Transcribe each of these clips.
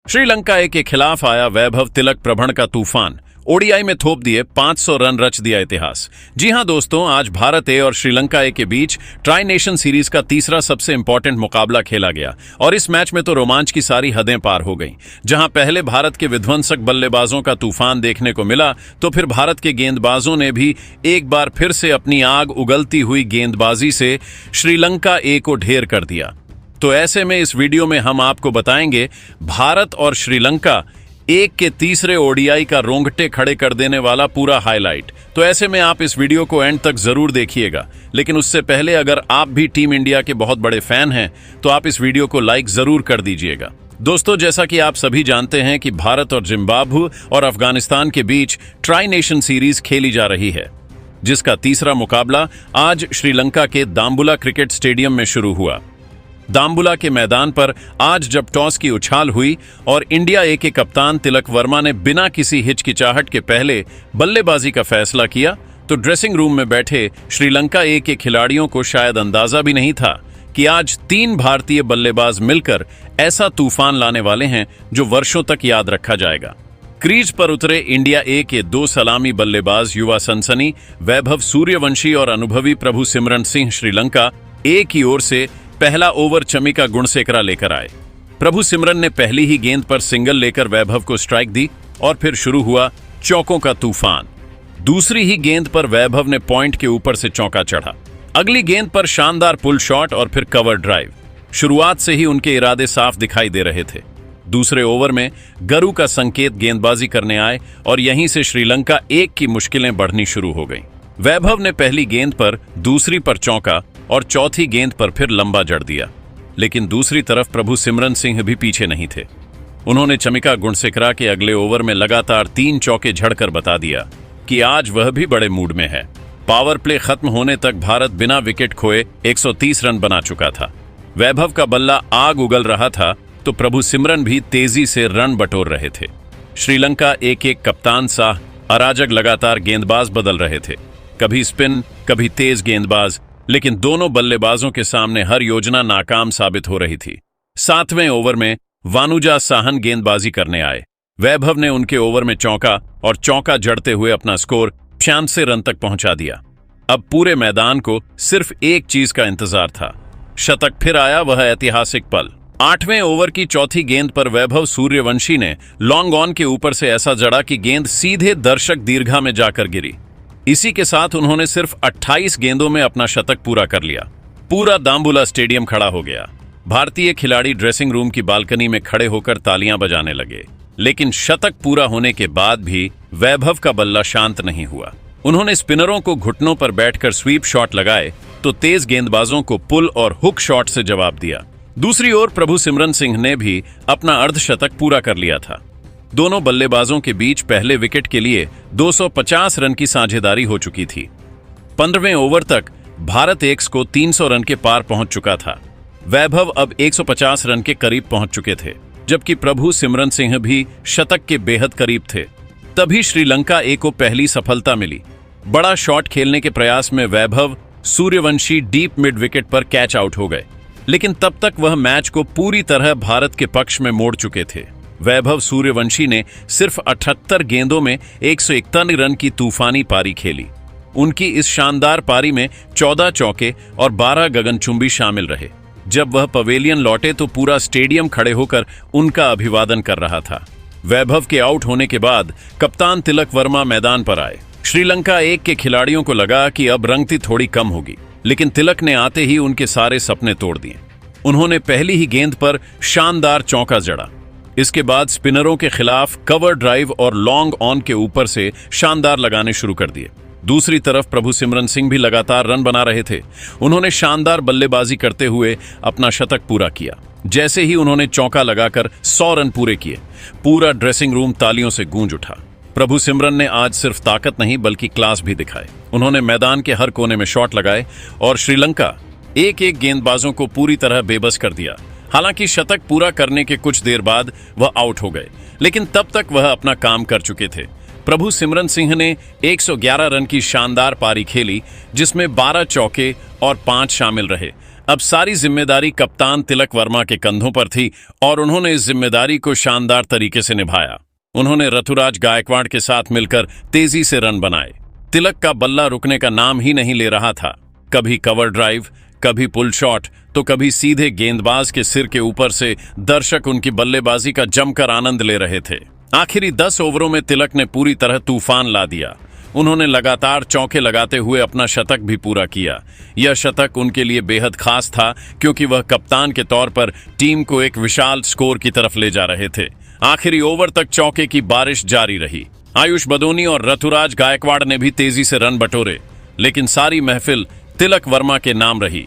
श्रीलंका ए के खिलाफ आया वैभव तिलक प्रभण का तूफान। ओडीआई में थोप दिए 500 रन, रच दिया इतिहास। जी हां दोस्तों, आज भारत ए और श्रीलंका ए के बीच ट्राई नेशन सीरीज का तीसरा सबसे इंपॉर्टेंट मुकाबला खेला गया और इस मैच में तो रोमांच की सारी हदें पार हो गईं। जहां पहले भारत के विध्वंसक बल्लेबाजों का तूफान देखने को मिला, तो फिर भारत के गेंदबाजों ने भी एक बार फिर से अपनी आग उगलती हुई गेंदबाजी से श्रीलंका ए को ढेर कर दिया। तो ऐसे में इस वीडियो में हम आपको बताएंगे भारत और श्रीलंका एक के तीसरे ओडीआई का रोंगटे खड़े कर देने वाला पूरा हाईलाइट। तो ऐसे में आप इस वीडियो को एंड तक जरूर देखिएगा, लेकिन उससे पहले अगर आप भी टीम इंडिया के बहुत बड़े फैन हैं तो आप इस वीडियो को लाइक जरूर कर दीजिएगा। दोस्तों, जैसा कि आप सभी जानते हैं कि भारत और जिम्बाब्वे और अफगानिस्तान के बीच ट्राई नेशन सीरीज खेली जा रही है, जिसका तीसरा मुकाबला आज श्रीलंका के दाम्बुला क्रिकेट स्टेडियम में शुरू हुआ। दाम्बुला के मैदान पर आज जब टॉस की उछाल हुई और इंडिया ए के कप्तान तिलक वर्मा ने बिना किसी हिचकिचाहट के पहले बल्लेबाजी का फैसला किया, तो ड्रेसिंग रूम में बैठे श्रीलंका ए के खिलाड़ियों को शायद अंदाजा भी नहीं था कि आज 3 भारतीय बल्लेबाज मिलकर ऐसा तूफान लाने वाले हैं जो वर्षों तक याद रखा जाएगा। क्रीज पर उतरे इंडिया ए के 2 सलामी बल्लेबाज युवा सनसनी वैभव सूर्यवंशी और अनुभवी प्रभु सिमरन सिंह श्रीलंका ए की ओर से पहला ओवर चमिका गुणसेकरा लेकर आए। प्रभु सिमरन ने पहली ही गेंद पर सिंगल लेकर वैभव को स्ट्राइक दी और फिर शुरू हुआ चौकों का तूफान। दूसरी ही गेंद पर वैभव ने पॉइंट के ऊपर से चौका चढ़ा। अगली गेंद पर शानदार पुल शॉट और फिर कवर ड्राइव। शुरुआत से ही उनके इरादे साफ दिखाई दे रहे थे। दूसरे ओवर में गरु का संकेत गेंदबाजी करने आए और यहीं से श्रीलंका एक की मुश्किलें बढ़नी शुरू हो गईं। वैभव ने पहली गेंद पर, दूसरी पर चौका और चौथी गेंद पर फिर लंबा जड़ दिया, लेकिन दूसरी तरफ प्रभु सिमरन सिंह भी पीछे नहीं थे। उन्होंने चमिका गुणसेकरा के अगले ओवर में लगातार 3 चौके झड़कर बता दिया कि आज वह भी बड़े मूड में है। पावर प्ले खत्म होने तक भारत बिना विकेट खोए 130 रन बना चुका था। वैभव का बल्ला आग उगल रहा था तो प्रभु सिमरन भी तेजी से रन बटोर रहे थे। श्रीलंका एक कप्तान साह अराजक लगातार गेंदबाज बदल रहे थे, कभी स्पिन कभी तेज गेंदबाज, लेकिन दोनों बल्लेबाजों के सामने हर योजना नाकाम साबित हो रही थी। 7वें ओवर में वानुजा साहन गेंदबाजी करने आए। वैभव ने उनके ओवर में चौका और चौका जड़ते हुए अपना स्कोर 96 रन तक पहुंचा दिया। अब पूरे मैदान को सिर्फ एक चीज का इंतजार था, शतक। फिर आया वह ऐतिहासिक पल। 8वें ओवर की चौथी गेंद पर वैभव सूर्यवंशी ने लॉन्ग ऑन के ऊपर से ऐसा जड़ा कि गेंद सीधे दर्शक दीर्घा में जाकर गिरी। इसी के साथ उन्होंने सिर्फ 28 गेंदों में अपना शतक पूरा कर लिया। पूरा दाम्बुला स्टेडियम खड़ा हो गया। भारतीय खिलाड़ी ड्रेसिंग रूम की बालकनी में खड़े होकर तालियां बजाने लगे, लेकिन शतक पूरा होने के बाद भी वैभव का बल्ला शांत नहीं हुआ। उन्होंने स्पिनरों को घुटनों पर बैठकर स्वीप शॉट लगाए तो तेज गेंदबाजों को पुल और हुक शॉट से जवाब दिया। दूसरी ओर प्रभु सिमरन सिंह ने भी अपना अर्धशतक पूरा कर लिया था। दोनों बल्लेबाजों के बीच पहले विकेट के लिए 250 रन की साझेदारी हो चुकी थी। 15वें ओवर तक भारत एक्स को 300 रन के पार पहुंच चुका था। वैभव अब 150 रन के करीब पहुंच चुके थे, जबकि प्रभु सिमरन सिंह भी शतक के बेहद करीब थे। तभी श्रीलंका ए को पहली सफलता मिली। बड़ा शॉट खेलने के प्रयास में Vaibhav Suryavanshi deep mid wicket पर कैच आउट हो गए, लेकिन तब तक वह मैच को पूरी तरह भारत के पक्ष में मोड़ चुके थे। वैभव सूर्यवंशी ने सिर्फ 78 गेंदों में 151 रन की तूफानी पारी खेली। उनकी इस शानदार पारी में 14 चौके और 12 गगनचुंबी शामिल रहे। जब वह पवेलियन लौटे तो पूरा स्टेडियम खड़े होकर उनका अभिवादन कर रहा था। वैभव के आउट होने के बाद कप्तान तिलक वर्मा मैदान पर आए। श्रीलंका एक के खिलाड़ियों को लगा कि अब रंगती थोड़ी कम होगी, लेकिन तिलक ने आते ही उनके सारे सपने तोड़ दिए। उन्होंने पहली ही गेंद पर शानदार चौका जड़ा। इसके बाद स्पिनरों के खिलाफ कवर ड्राइव और लॉन्ग ऑन के ऊपर से शानदार लगाने शुरू कर दिए। दूसरी तरफ प्रभु सिमरन सिंह भी लगातार रन बना रहे थे। उन्होंने शानदार बल्लेबाजी करते हुए अपना शतक पूरा किया। जैसे ही उन्होंने चौका लगाकर 100 रन पूरे किए, पूरा ड्रेसिंग रूम तालियों से गूंज उठा। प्रभु सिमरन ने आज सिर्फ ताकत नहीं बल्कि क्लास भी दिखाए। उन्होंने मैदान के हर कोने में शॉट लगाए और श्रीलंका एक गेंदबाजों को पूरी तरह बेबस कर दिया। हालांकि शतक पूरा करने के कुछ देर बाद वह आउट हो गए, लेकिन तब तक वह अपना काम कर चुके थे। प्रभु सिमरन सिंह ने 111 रन की शानदार पारी खेली, जिसमें 12 चौके और 5 शामिल रहे। अब सारी जिम्मेदारी कप्तान तिलक वर्मा के कंधों पर थी और उन्होंने इस जिम्मेदारी को शानदार तरीके से निभाया। उन्होंने ऋतुराज गायकवाड़ के साथ मिलकर तेजी से रन बनाए। तिलक का बल्ला रुकने का नाम ही नहीं ले रहा था। कभी कवर ड्राइव, कभी पुल शॉट, तो कभी सीधे गेंदबाज के सिर के ऊपर से दर्शक उनकी बल्लेबाजी का जमकर आनंद ले रहे थे। आखिरी 10 ओवरों में तिलक ने पूरी तरह तूफान ला दिया। उन्होंने लगातार चौके लगाते हुए अपना शतक भी पूरा किया। यह शतक उनके लिए बेहद खास था क्योंकि वह कप्तान के तौर पर टीम को एक विशाल स्कोर की तरफ ले जा रहे थे। आखिरी ओवर तक चौके की बारिश जारी रही। आयुष बदोनी और ऋतुराज गायकवाड़ ने भी तेजी से रन बटोरे, लेकिन सारी महफिल तिलक वर्मा के नाम रही।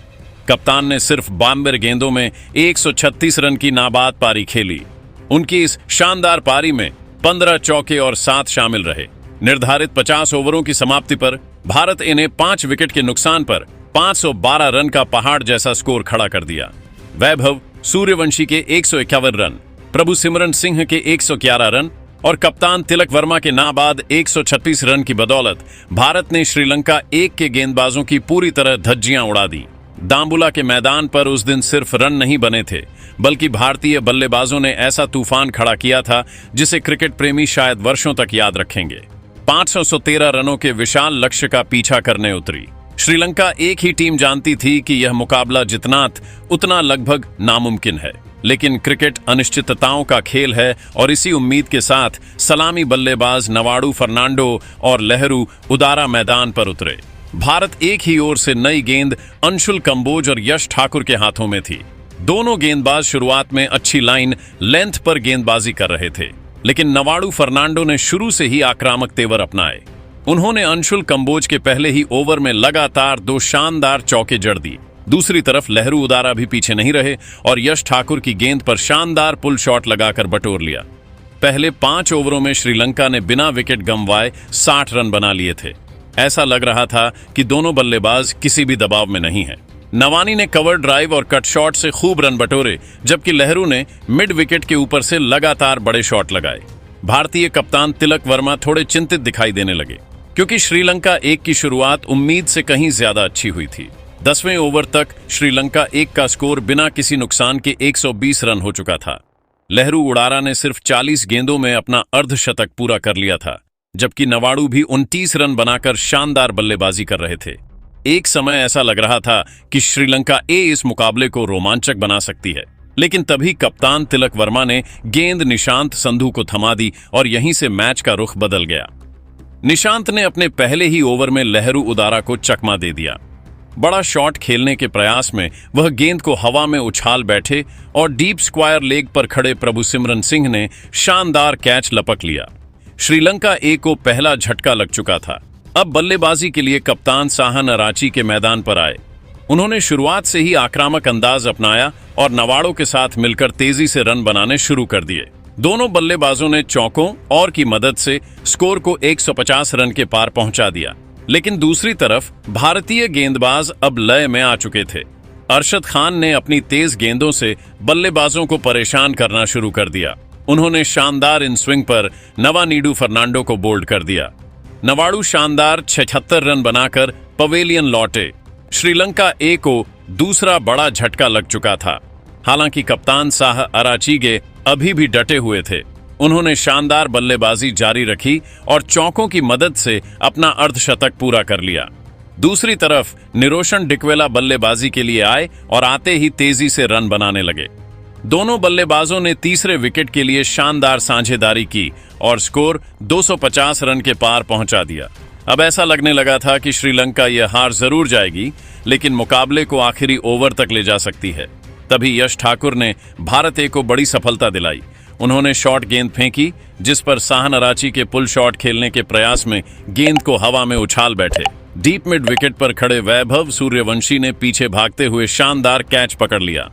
कप्तान ने सिर्फ 52 गेंदों में 136 रन की नाबाद पारी खेली। उनकी इस शानदार पारी में 15 चौके और 7 शामिल रहे। निर्धारित 50 ओवरों की समाप्ति पर भारत इन्हें 5 विकेट के नुकसान पर 512 रन का पहाड़ जैसा स्कोर खड़ा कर दिया। वैभव सूर्यवंशी के 151 रन, प्रभु सिमरन सिंह के 111 रन और कप्तान तिलक वर्मा के नाबाद 136 रन की बदौलत भारत ने श्रीलंका 1 के गेंदबाजों की पूरी तरह धज्जियां उड़ा दी। दाम्बुला के मैदान पर उस दिन सिर्फ रन नहीं बने थे, बल्कि भारतीय बल्लेबाजों ने ऐसा तूफान खड़ा किया था जिसे क्रिकेट प्रेमी शायद वर्षों तक याद रखेंगे। 513 रनों के विशाल लक्ष्य का पीछा करने उतरी। श्रीलंका एक ही टीम जानती थी कि यह मुकाबला जितना उतना लगभग नामुमकिन है, लेकिन क्रिकेट अनिश्चितताओं का खेल है और इसी उम्मीद के साथ सलामी बल्लेबाज नवाडू फर्नांडो और लहरू उदारा मैदान पर उतरे। भारत एक ही ओर से नई गेंद अंशुल कंबोज और यश ठाकुर के हाथों में थी। दोनों गेंदबाज शुरुआत में अच्छी लाइन लेंथ पर गेंदबाजी कर रहे थे, लेकिन नवाडू फर्नांडो ने शुरू से ही आक्रामक तेवर अपनाए। उन्होंने अंशुल कंबोज के पहले ही ओवर में लगातार 2 शानदार चौके जड़ दी। दूसरी तरफ लहरू उदारा भी पीछे नहीं रहे और यश ठाकुर की गेंद पर शानदार पुल शॉट लगाकर बटोर लिया। पहले 5 ओवरों में श्रीलंका ने बिना विकेट गंवाए 60 रन बना लिए थे। ऐसा लग रहा था कि दोनों बल्लेबाज किसी भी दबाव में नहीं हैं। नवानी ने कवर ड्राइव और कट शॉट से खूब रन बटोरे, जबकि लहरू ने मिड विकेट के ऊपर से लगातार बड़े शॉट लगाए। भारतीय कप्तान तिलक वर्मा थोड़े चिंतित दिखाई देने लगे, क्योंकि श्रीलंका 1 की शुरुआत उम्मीद से कहीं ज्यादा अच्छी हुई थी। 10वें ओवर तक श्रीलंका 1 का स्कोर बिना किसी नुकसान के 120 रन हो चुका था। लहरू उडारा ने सिर्फ 40 गेंदों में अपना अर्धशतक पूरा कर लिया था, जबकि नवाडू भी 29 रन बनाकर शानदार बल्लेबाजी कर रहे थे। एक समय ऐसा लग रहा था कि श्रीलंका इस मुकाबले को रोमांचक बना सकती है, लेकिन तभी कप्तान तिलक वर्मा ने गेंद निशांत संधू को थमा दी और यहीं से मैच का रुख बदल गया। निशांत ने अपने पहले ही ओवर में लहरू उदारा को चकमा दे दिया। बड़ा शॉट खेलने के प्रयास में वह गेंद को हवा में उछाल बैठे और डीप स्क्वायर लेग पर खड़े प्रभु सिमरन सिंह ने शानदार कैच लपक लिया। श्रीलंका को पहला झटका लग चुका था। अब बल्लेबाजी के लिए कप्तान साहन अराची के मैदान पर आए। उन्होंने शुरुआत से ही आक्रामक अंदाज अपनाया और नवाडो के साथ मिलकर तेजी से रन बनाने शुरू कर दिए। दोनों बल्लेबाजों ने चौकों और की मदद से स्कोर को 150 रन के पार पहुंचा दिया, लेकिन दूसरी तरफ भारतीय गेंदबाज अब लय में आ चुके थे। अरशद खान ने अपनी तेज गेंदों से बल्लेबाजों को परेशान करना शुरू कर दिया। उन्होंने शानदार इन स्विंग पर नवानीडू फर्नांडो को बोल्ड कर दिया। नवाडू शानदार 76 रन बनाकर पवेलियन लौटे। श्रीलंका को दूसरा बड़ा झटका लग चुका था। हालांकि कप्तान साह अराचीगे अभी भी डटे हुए थे। उन्होंने शानदार बल्लेबाजी जारी रखी और चौकों की मदद से अपना अर्धशतक पूरा कर लिया। दूसरी तरफ निरोशन डिक्वेला बल्लेबाजी के लिए आए और आते ही तेजी से रन बनाने लगे। दोनों बल्लेबाजों ने तीसरे विकेट के लिए शानदार साझेदारी की और स्कोर 250 रन के पार पहुंचा दिया। अब ऐसा लगने लगा था कि श्रीलंका यह हार जरूर जाएगी, लेकिन मुकाबले को आखिरी ओवर तक ले जा सकती है। तभी यश ठाकुर ने भारत को बड़ी सफलता दिलाई। उन्होंने शॉर्ट गेंद फेंकी, जिस पर साहन अराची के पुल शॉट खेलने के प्रयास में गेंद को हवा में उछाल बैठे। डीप मिड विकेट पर खड़े वैभव सूर्यवंशी ने पीछे भागते हुए शानदार कैच पकड़ लिया।